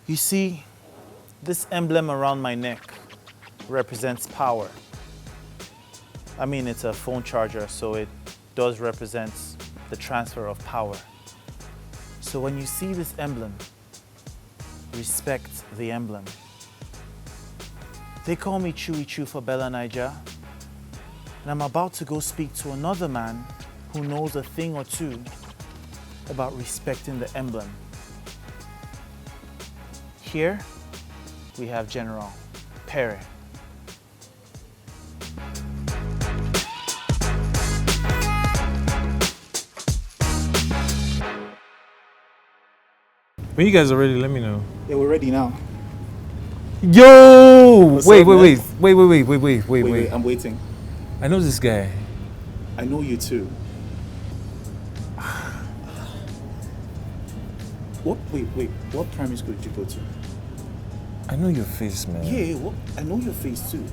You see, this emblem around my neck represents power. I mean, it's a phone charger, so it does represent the transfer of power. So when you see this emblem, respect the emblem. They call me Chuey Chu for BellaNaija, and I'm about to go speak to another man who knows a thing or two about respecting the emblem. Here, we have General Pere. When you guys are ready, let me know. Yeah, we're ready now. Yo! What's Wait, up, wait, man? wait. I'm waiting. I know this guy. I know you too. What? Wait. What primary school did you go to? I know your face, man. Yeah, what? I know your face too.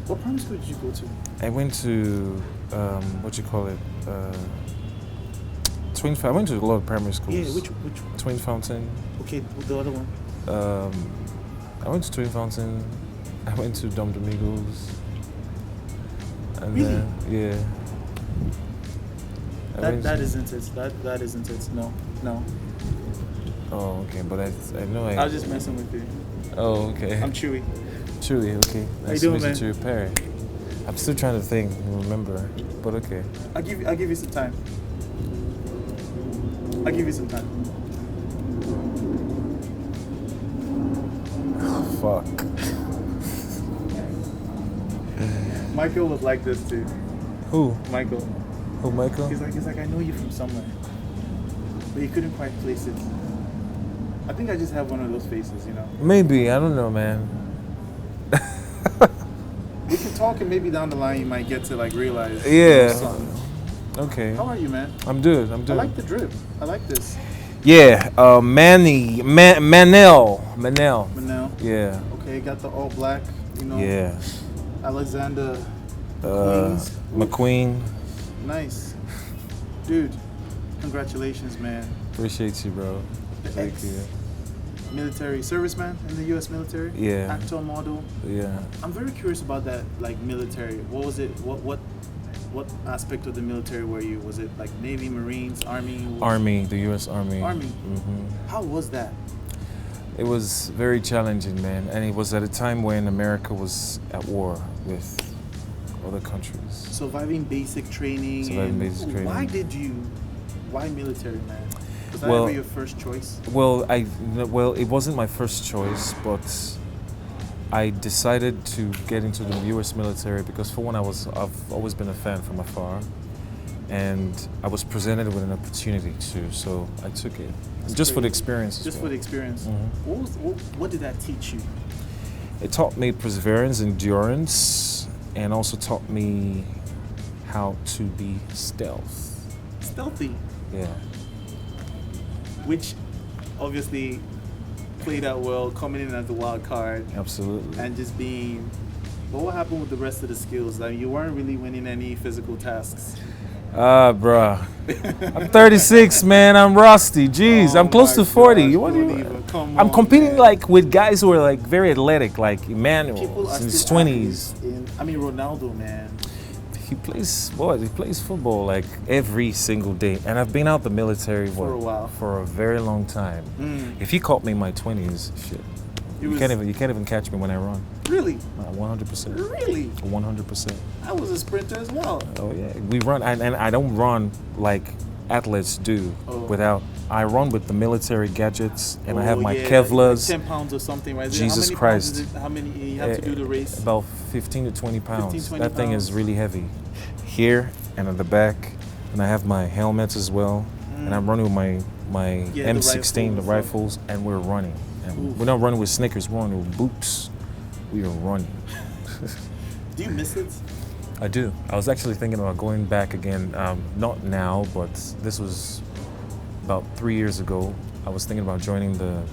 What primary school did you go to? I went to, what you call it? I went to a lot of primary schools. Yeah, which? Twin Fountain. Okay, the other one. I went to Twin Fountain. I went to Dom Domingos. And Really? then, yeah. That isn't it. That isn't it. No. Oh, okay, but I know I was just messing with you. Oh, okay. I'm Chewy. Chewy, okay. How you doing, man? Nice to meet you, Perry. I'm still trying to think and remember, but okay. I'll give you some time. I'll give you some time. Fuck. Michael was like this too. Who? Michael. Who, Michael? He's like, I know you from somewhere. But he couldn't quite place it. I think I just have one of those faces, you know? Maybe, I don't know, man. We can talk and maybe down the line you might get to like realize. Yeah. Something. Okay. How are you, man? I'm good. I like the drip. I like this. Yeah, Manel. Manel. Yeah. Okay, got the all black, you know? Yeah. Alexander Queens. McQueen. Nice. Dude, congratulations, man. Appreciate you, bro. Thank you. Military serviceman in the U.S. military. Yeah. Actor, model. Yeah. I'm very curious about that, like military. What was it? What aspect of the military were you? Was it like Navy, Marines, Army? Army, the U.S. Army. Army. Mm-hmm. How was that? It was very challenging, man, and it was at a time when America was at war with other countries. Surviving basic training. Why military, man? Was that ever your first choice? Well, it wasn't my first choice, but I decided to get into the U.S. military because, for one, I've always been a fan from afar, and I was presented with an opportunity to, so I took it. Just for the experience. Just for the experience. Mm-hmm. What did that teach you? It taught me perseverance, endurance, and also taught me how to be Stealthy. Yeah. Which obviously played out well, coming in as a wild card. Absolutely. And just being. But what happened with the rest of the skills? Like, you weren't really winning any physical tasks. Bruh. I'm 36, man. I'm rusty. Jeez, I'm close to 40. I'm competing like with guys who are like very athletic, like Emmanuel in his 20s. Ronaldo, man. He plays football like every single day, and I've been out the military for a while, for a very long time. If you caught me in my 20s, shit, you can't even catch me when I run. Really? 100%. Really? 100%. I was a sprinter as well. Oh yeah, we run, and I don't run like athletes do. I run with the military gadgets, and I have my Kevlars. Like 10 pounds or something, right? Jesus Christ. How many you have to do the race? About 15 to 20 pounds. 15, 20 that thing is really heavy. Here and at the back, and I have my helmets as well. And I'm running with my M16, the rifles, and we're running. And we're not running with Snickers, we're running with boots. We are running. Do you miss it? I do. I was actually thinking about going back again, not now, but this was about 3 years ago. I was thinking about joining the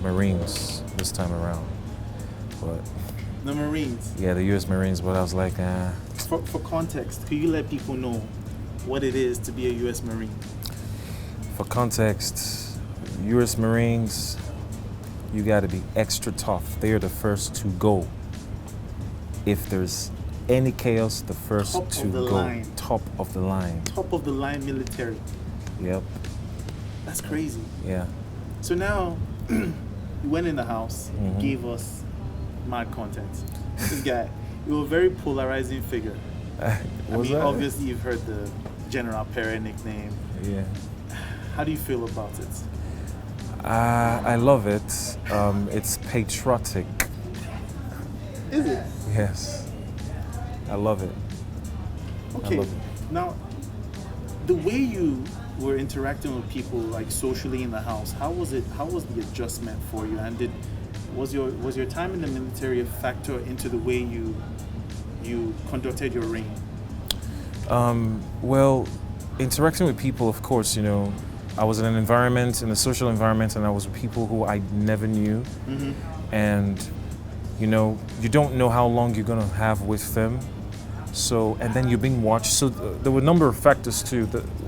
Marines this time around. But the Marines? Yeah, the U.S. Marines, but I was like, For context, could you let people know what it is to be a U.S. Marine? For context, U.S. Marines, you got to be extra tough. They're the first to go. If there's any chaos, the first Top to of the go. line. Top of the line. Top of the line military. Yep. That's crazy. Yeah. So now, you went in the house, Mhm. gave us mad content. This guy, you're a very polarizing figure. I Was mean, that? obviously you've heard the Runner-Up Pere nickname. Yeah. How do you feel about it? I love it. It's patriotic. Is it? Yes. I love it. Okay. love it. Now, the way you were interacting with people, like socially in the house, how was it? How was the adjustment for you? And was your time in the military a factor into the way you conducted your reign? Well, interacting with people, of course, I was in an environment, in a social environment, and I was with people who I never knew. Mm-hmm. And, you don't know how long you're going to have with them. So, and then you're being watched. So there were a number of factors too.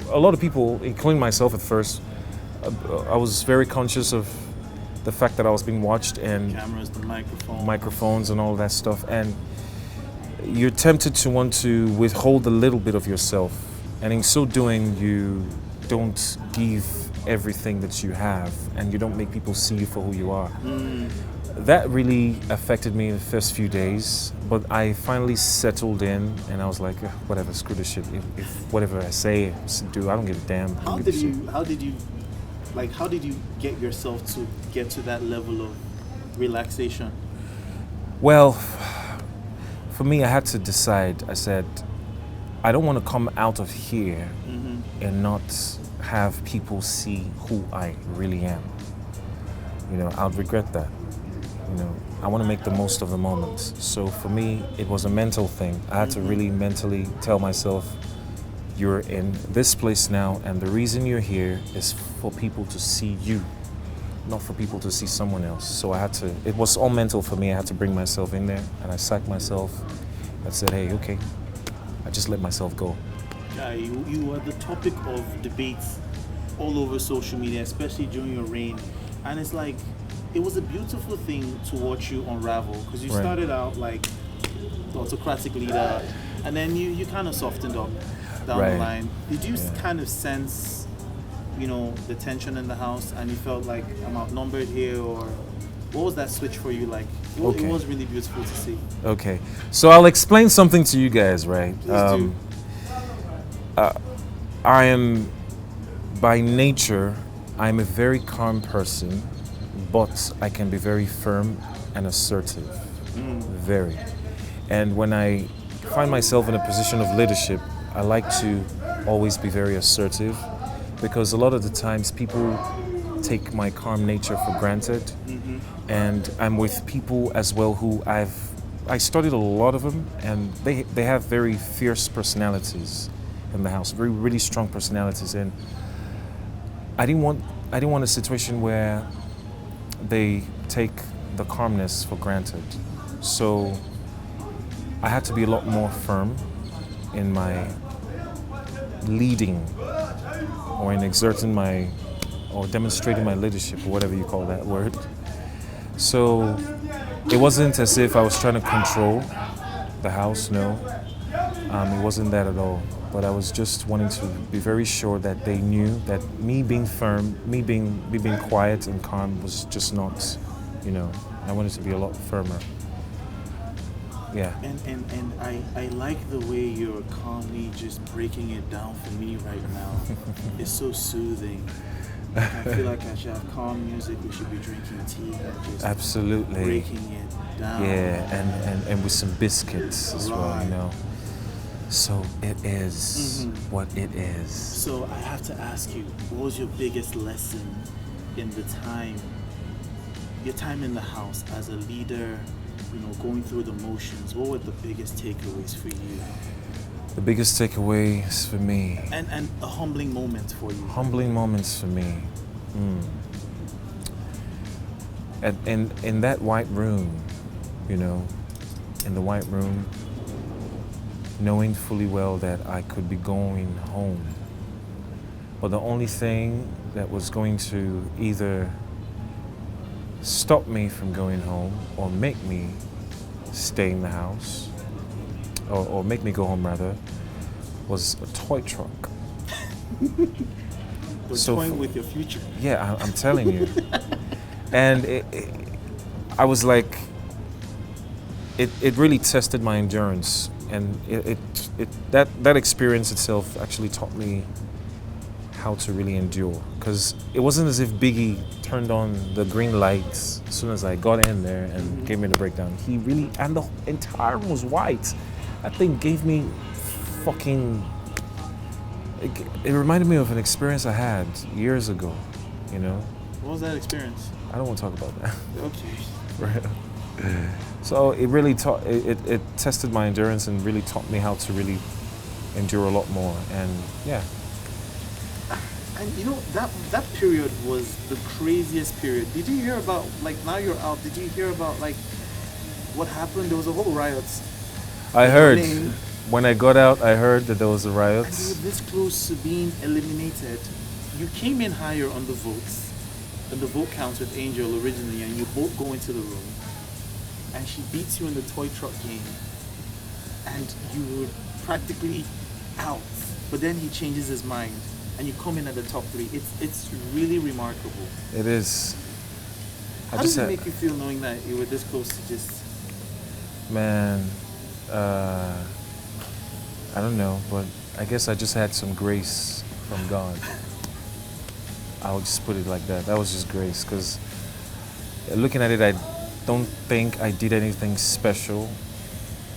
A lot of people, including myself at first, I was very conscious of the fact that I was being watched and Cameras, the microphones and all that stuff. And you're tempted to want to withhold a little bit of yourself. And in so doing, you don't give everything that you have and you don't make people see you for who you are. Mm. That really affected me in the first few days, but I finally settled in and I was like, whatever, screw this shit. If whatever I say, do, I don't give a damn. How did you get yourself to get to that level of relaxation? Well, for me, I had to decide. I said, I don't want to come out of here Mm-hmm. and not have people see who I really am. I'd regret that. I want to make the most of the moment. So for me, it was a mental thing. I had to really mentally tell myself, you're in this place now, and the reason you're here is for people to see you, not for people to see someone else. So it was all mental for me. I had to bring myself in there, and I psyched myself. I said, hey, okay. I just let myself go. Yeah, you were the topic of debates all over social media, especially during your reign. And it's like, it was a beautiful thing to watch you unravel, because you Right. started out like the autocratic leader, and then you kind of softened up down Right. the line. Did you Yeah. kind of sense, the tension in the house, and you felt like I'm outnumbered here, or what was that switch for you like? Okay. It was really beautiful to see. Okay, so I'll explain something to you guys, right? Please do. I am, by nature, I'm a very calm person, but I can be very firm and assertive. Very. And when I find myself in a position of leadership, I like to always be very assertive, because a lot of the times people take my calm nature for granted. Mm-hmm. And I'm with people as well who I studied a lot of them, and they have very fierce personalities in the house, very really strong personalities, and I didn't want a situation where they take the calmness for granted. So I had to be a lot more firm in my leading, or in exerting or demonstrating my leadership, or whatever you call that word. So it wasn't as if I was trying to control the house, no. It wasn't that at all. But I was just wanting to be very sure that they knew that me being firm, me being quiet and calm was just not, I wanted to be a lot firmer. Yeah. And I like the way you're calmly just breaking it down for me right now. It's so soothing. Like, I feel like I should have calm music. We should be drinking tea and just Absolutely. breaking it down. Yeah, and with some biscuits as well, Right. So it is what it is. So I have to ask you, what was your biggest lesson in your time in the house as a leader, going through the motions? What were the biggest takeaways for you? The biggest takeaways for me. And a humbling moment for you. Humbling moments for me. In that white room, in the white room, knowing fully well that I could be going home. But the only thing that was going to either stop me from going home or make me stay in the house, or make me go home rather, was a toy truck. You're So toying f- with your future. Yeah, I'm telling you. And I was like, it really tested my endurance, and that experience itself actually taught me how to really endure. Because it wasn't as if Biggie turned on the green lights as soon as I got in there and gave me the breakdown. He really, and the entire room was white. That thing gave me fucking. It reminded me of an experience I had years ago, you know? What was that experience? I don't want to talk about that. Okay. Right. So it really taught, it tested my endurance and really taught me how to really endure a lot more. And yeah. And you know, that period was the craziest period. Did you hear about, like, now you're out, did you hear about, like, what happened? There was a whole riot. I heard, Lane. when I got out, I heard that there was a riot. And they were this close to being eliminated. You came in higher on the votes, on the vote counts with Angel originally, and you both go into the room. And she beats you in the toy truck game. And you were practically out. But then he changes his mind. And you come in at the top 3. It's really remarkable. It is. How does it make you feel knowing that you were this close to just... Man, I don't know, but I guess I just had some grace from God. I'll just put it like that. That was just grace, because looking at it, I don't think I did anything special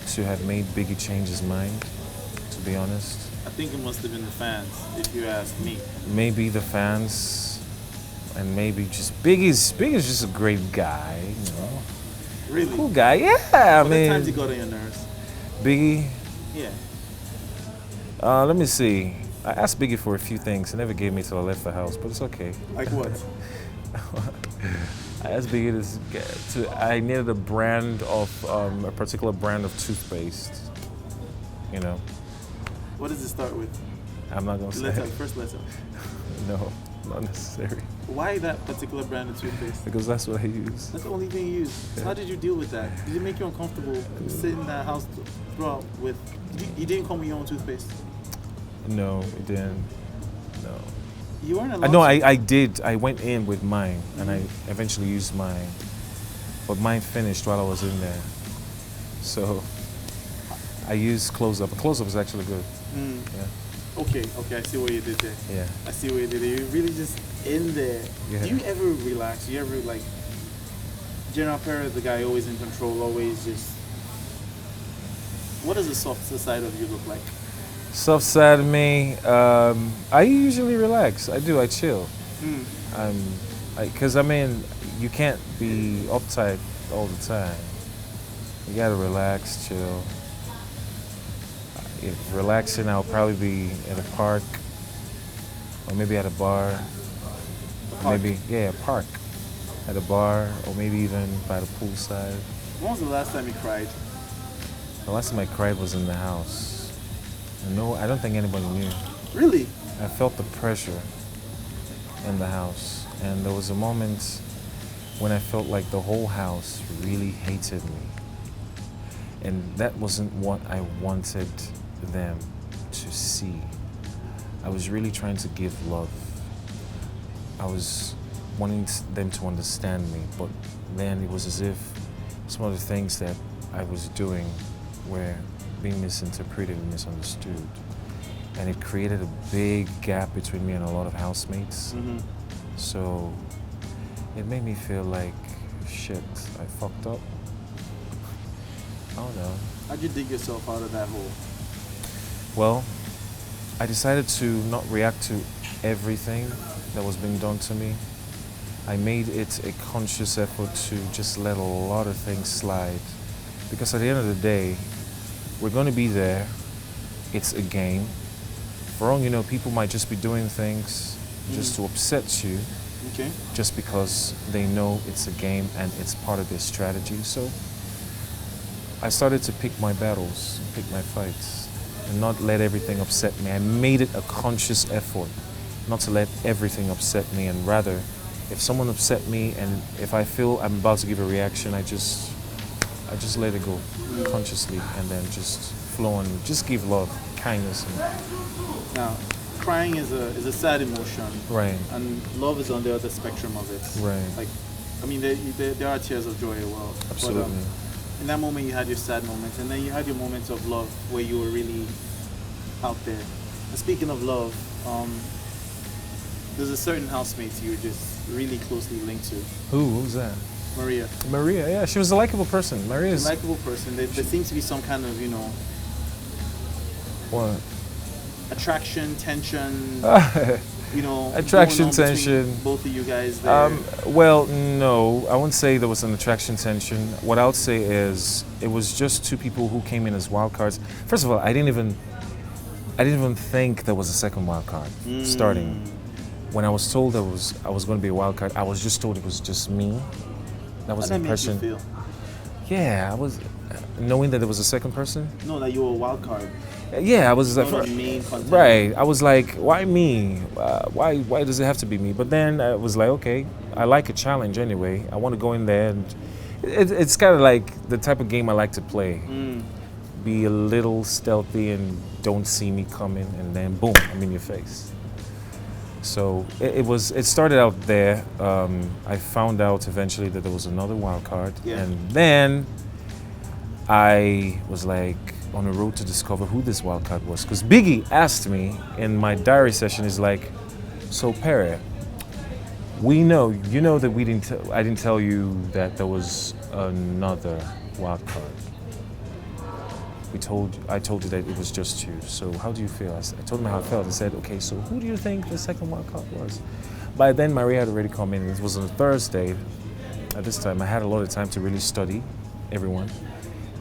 to have made Biggie change his mind, to be honest. I think it must have been the fans, if you ask me. Maybe the fans, and maybe just Biggie's just a great guy, you know. Really? Cool guy, yeah. I What mean, times he got on your nerves? Biggie. Yeah. Let me see. I asked Biggie for a few things. He never gave me till I left the house, but it's okay. Like what? I asked Biggie I needed a brand of, a particular brand of toothpaste. You know. What does it start with? I'm not gonna say. Letter, first letter. No, not necessary. Why that particular brand of toothpaste? Because that's what I use. That's the only thing you use. So how did you deal with that? Did it make you uncomfortable sitting in that house throughout with... You didn't come with your own toothpaste? No, it didn't. No. You weren't allowed No, to. I did. I went in with mine, and I eventually used mine. But mine finished while I was in there. So I used close-up. Close-up is actually good. Yeah. Okay, I see what you did there. Yeah. I see what you did there. You're really just in there. Yeah. Do you ever relax? Do you ever, like... General Pere, the guy always in control, always just... What does the softer side of you look like? Soft side of me, I usually relax. I do. I chill. Because I mean, you can't be uptight all the time. You gotta relax, chill. If relaxing, I'll probably be at a park, or maybe at a bar. Maybe, yeah, a park. At a bar, or maybe even by the poolside. When was the last time you cried? The last time I cried was in the house. No, I don't think anybody knew. Really? I felt the pressure in the house. And there was a moment when I felt like the whole house really hated me. And that wasn't what I wanted them to see. I was really trying to give love. I was wanting them to understand me, but then it was as if some of the things that I was doing were being misinterpreted and misunderstood. And it created a big gap between me and a lot of housemates. So it made me feel like, shit, I fucked up. I don't know. How'd you dig yourself out of that hole? Well, I decided to not react to everything that was being done to me. I made it a conscious effort to just let a lot of things slide. Because at the end of the day, we're going to be there. It's a game. For all you know, people might just be doing things just to upset you. Okay. Just because they know it's a game and it's part of their strategy. So I started to pick my battles, pick my fights, and not let everything upset me. I made it a conscious effort not to let everything upset me and rather if someone upset me and if I feel I'm about to give a reaction, I just let it go consciously and then just flow and just give love, kindness. Now, crying is a sad emotion. Right. And love is on the other spectrum of it. Right. Like, I mean, there are tears of joy as well. Absolutely. But, in that moment, you had your sad moments, and then you had your moments of love where you were really out there. And speaking of love, there's a certain housemate you were just really closely linked to. Who's that? Maria. Maria, yeah, she was a likable person. Maria's a likable person. There seems to be some kind of, what? Attraction, tension, attraction, going on tension. Both of you guys there. Well, no, I wouldn't say there was an attraction, tension. What I would say is it was just two people who came in as wild cards. First of all, I didn't even think there was a second wild card starting. When I was told I was going to be a wild card, I was just told it was just me. That was the impression. How did that make you feel? Yeah, I was knowing that there was a second person. No, that you were a wild card. Yeah, I was like, the main contender. Right. I was like, why me? Why does it have to be me? But then I was like, okay, I like a challenge anyway. I want to go in there, and it's kind of like the type of game I like to play. Be a little stealthy and don't see me coming, and then boom, I'm in your face. So it started out there. I found out eventually that there was another wild card, and then I was like on a road to discover who this wild card was. Because Biggie asked me in my diary session, he's like, so Pere, you know that I didn't tell you that there was another wild card. I told you that it was just you. So how do you feel? I told him how I felt. I said, okay, so who do you think the second wild card was? By then, Maria had already come in. It was on a Thursday. At this time, I had a lot of time to really study everyone.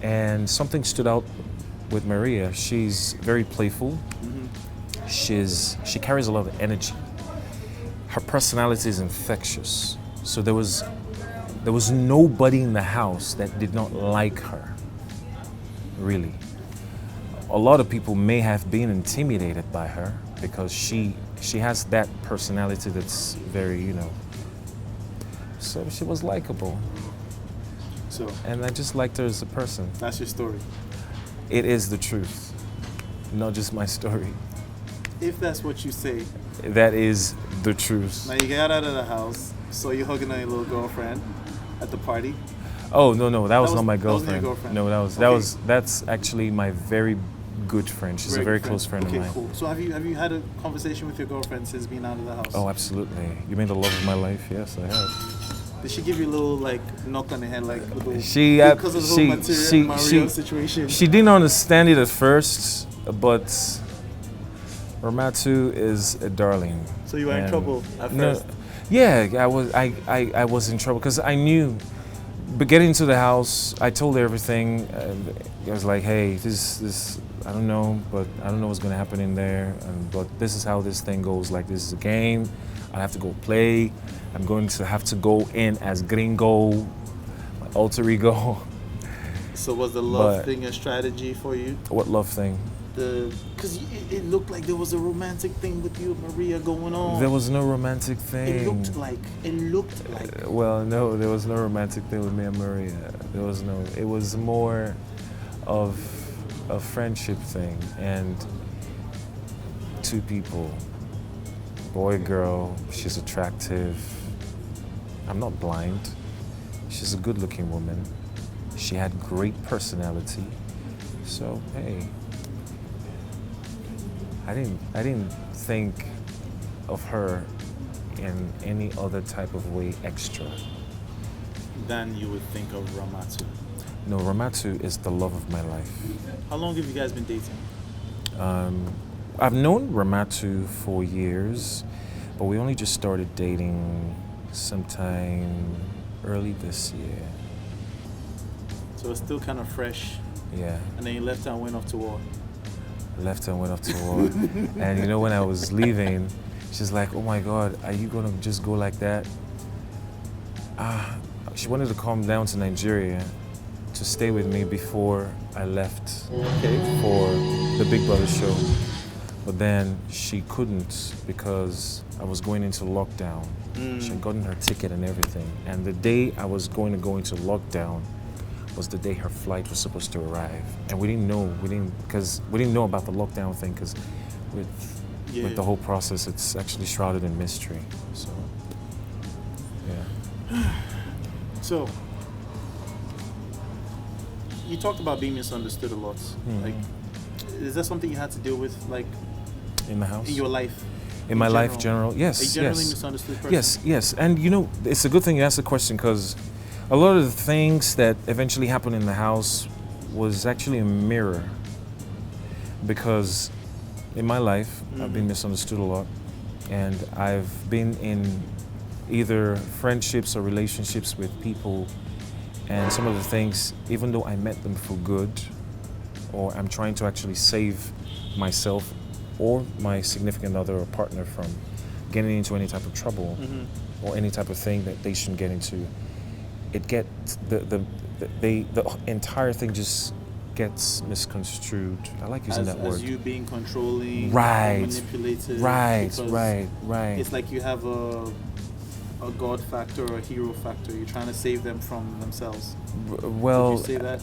And something stood out with Maria. She's very playful. She carries a lot of energy. Her personality is infectious. So there was nobody in the house that did not like her. Really. A lot of people may have been intimidated by her because she has that personality that's very, So she was likable. And I just liked her as a person. That's your story. It is the truth, not just my story. If that's what you say. That is the truth. Now you got out of the house, so you're hugging on your little girlfriend at the party. Oh no, that was not my girlfriend. That wasn't your girlfriend. No, that's actually my very good friend. She's a very close friend of mine. Okay, cool. So have you had a conversation with your girlfriend since being out of the house? Oh, absolutely. You mean the love of my life? Yes, I have. Did she give you a little knock on the head, because of the whole Mario situation? She didn't understand it at first, but Ramatu is a darling. So you were in trouble at first? Yeah, I was in trouble because I knew. But getting to the house, I told her everything. I was like, hey, this I don't know, but I don't know what's gonna happen in there. But this is how this thing goes. Like, this is a game. I have to go play. I'm going to have to go in as Gringo, my alter ego. So was the love thing a strategy for you? What love thing? Because it looked like there was a romantic thing with you and Maria going on. There was no romantic thing. It looked like. Well, no, there was no romantic thing with me and Maria. There was no. It was more of a friendship thing and two people. Boy, girl, she's attractive. I'm not blind. She's a good-looking woman. She had great personality. So, hey, I didn't think of her in any other type of way extra. Than you would think of Ramatu. No, Ramatu is the love of my life. How long have you guys been dating? I've known Ramatu for years, but we only just started dating sometime early this year. So it's still kind of fresh. Yeah. And then you left her and went off to war. Left her and went off to war. And when I was leaving, she's like, oh my God, are you gonna just go like that? She wanted to come down to Nigeria to stay with me before I left for the Big Brother show. But then she couldn't because I was going into lockdown. She had gotten her ticket and everything. And the day I was going to go into lockdown was the day her flight was supposed to arrive. And we didn't know about the lockdown thing because with the whole process, it's actually shrouded in mystery. So, yeah. So, you talked about being misunderstood a lot. Like, is that something you had to deal with, like, in the house? in your life? In my life, general, yes. Are you generally misunderstood person? Yes. And you know, it's a good thing you asked the question because a lot of the things that eventually happened in the house was actually a mirror. Because in my life, I've been misunderstood a lot, and I've been in either friendships or relationships with people, and some of the things, even though I met them for good, or I'm trying to actually save myself or my significant other or partner from getting into any type of trouble or any type of thing that they shouldn't get into, it gets the entire thing just gets misconstrued. I like using that word. As you being controlling, right, manipulative. Right. It's like you have a God factor or a hero factor. You're trying to save them from themselves. Well, would you say that?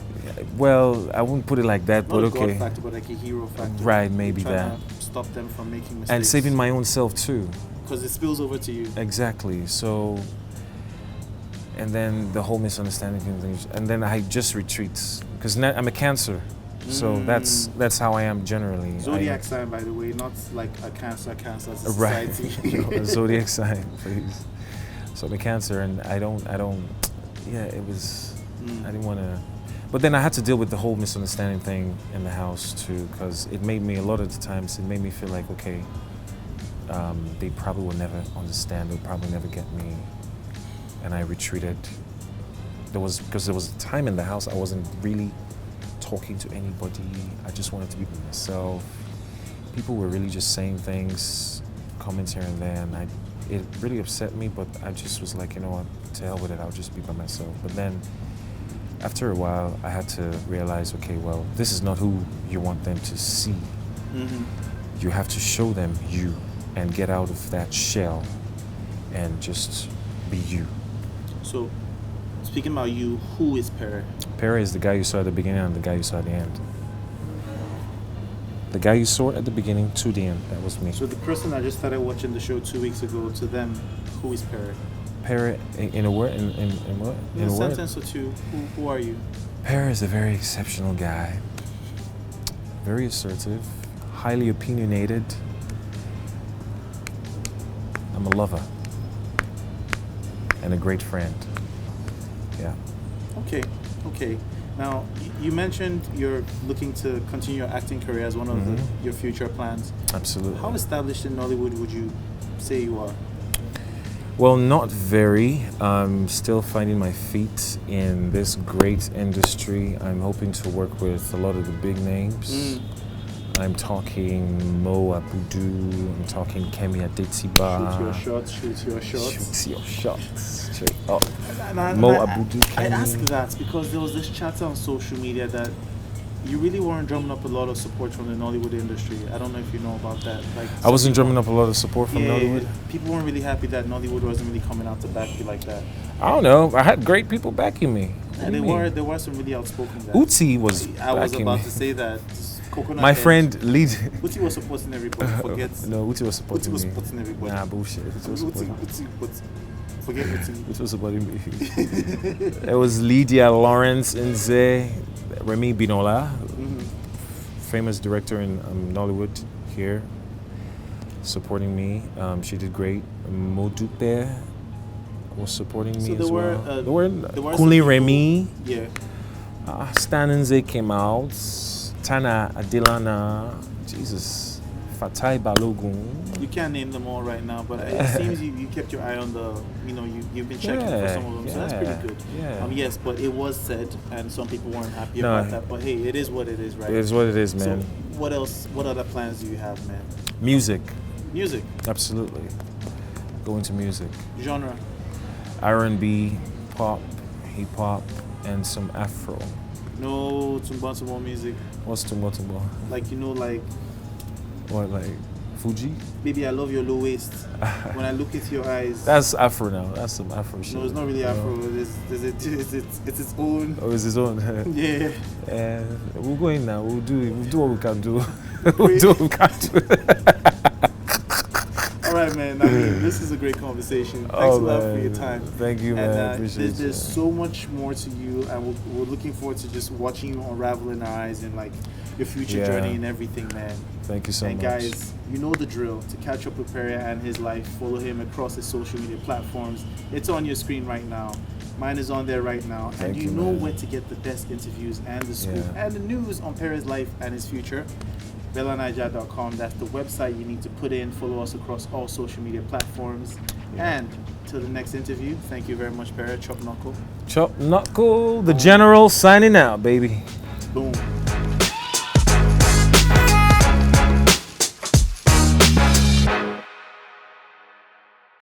Well, I wouldn't put it like that, Not but a okay. God factor, but like a hero factor. Right, maybe you're trying that. to stop them from making mistakes. And saving my own self too. Because it spills over to you. Exactly. So, and then the whole misunderstanding thing, and then I just retreat because I'm a Cancer. So that's how I am generally. Zodiac sign, by the way, not like a Cancer as a right. society. A zodiac sign, please. So I'm a Cancer, and I don't. Yeah, it was. I didn't want to. But then I had to deal with the whole misunderstanding thing in the house too, because it made me, a lot of the times, it made me feel like, okay, they probably will never understand, they'll probably never get me. And I retreated. Because there was a time in the house I wasn't really talking to anybody. I just wanted to be by myself. People were really just saying things, comments here and there, and it really upset me, but I just was like, you know what, to hell with it, I'll just be by myself. But then, after a while, I had to realize, okay, well, this is not who you want them to see. You have to show them you and get out of that shell and just be you. So, speaking about you, who is Pere? Pere is the guy you saw at the beginning and the guy you saw at the end. The guy you saw at the beginning to the end, that was me. So the person that just started watching the show 2 weeks ago, to them, who is Pere? Pere, in a word, in what? In a sentence or two, who are you? Pere is a very exceptional guy. Very assertive, highly opinionated. I'm a lover. And a great friend. Yeah. Okay. Now, you mentioned you're looking to continue your acting career as one of your future plans. Absolutely. How established in Nollywood would you say you are? Well, not very. I'm still finding my feet in this great industry. I'm hoping to work with a lot of the big names. I'm talking Mo Abudu, I'm talking Kemi Adetiba. Shoot your shots. Straight up. Mo Abudu, Kemi. I ask that because there was this chatter on social media that you really weren't drumming up a lot of support from the Nollywood industry. I don't know if you know about that. Like, I wasn't drumming up a lot of support from Nollywood? People weren't really happy that Nollywood wasn't really coming out to back you like that. I don't know. I had great people backing me. And there were some really outspoken guys. Uti was I was backing about me. to say that. My friend lead. Uti was supporting everybody. No, Uti was supporting me. Uti was supporting everybody. Nah, bullshit. Uti was supporting me. Forget Uti. Uti was supporting me. It was Lydia Lawrence Nze, Remy Binola, famous director in Nollywood here, supporting me. She did great. Modupe was supporting me as well. There were Kunle Remy. Yeah. Stan Nze came out. Tana Adelana, Jesus, Fatai Balogun. You can't name them all right now, but it seems you kept your eye on the, you've been checking for some of them, so that's pretty good. Yeah. Yes, but it was said, and some people weren't happy about that, but hey, it is what it is, right? It is what it is, man. So what else, what other plans do you have, man? Music. Absolutely. Go into music. Genre? R&B, pop, hip-hop, and some Afro. No tumba music. What's tumba? Like, like What, like Fuji? Baby, I love your low waist. When I look into your eyes. That's Afro now. That's some Afro shit. No, it's not really Afro. It's its own. Oh, it's his own. Yeah. We'll go in now. We'll do what we can do. We'll do what we can do. All right, man. I mean, this is a great conversation. Thanks a lot for your time. Thank you, man. And Appreciate there's so much more to you, and we're looking forward to just watching you unravel in our eyes and like your future journey and everything, man. Thank you so much. And guys, you know the drill. To catch up with Pere and his life, follow him across his social media platforms. It's on your screen right now. Mine is on there right now. Thank and you you, know man. where to get the best interviews and the scoop and the news on Pere's life and his future. BellaNaija.com. That's the website you need to put in. Follow us across all social media platforms. And till the next interview, thank you very much, Pere. Chop knuckle. Chop knuckle. The General signing out, baby. Boom.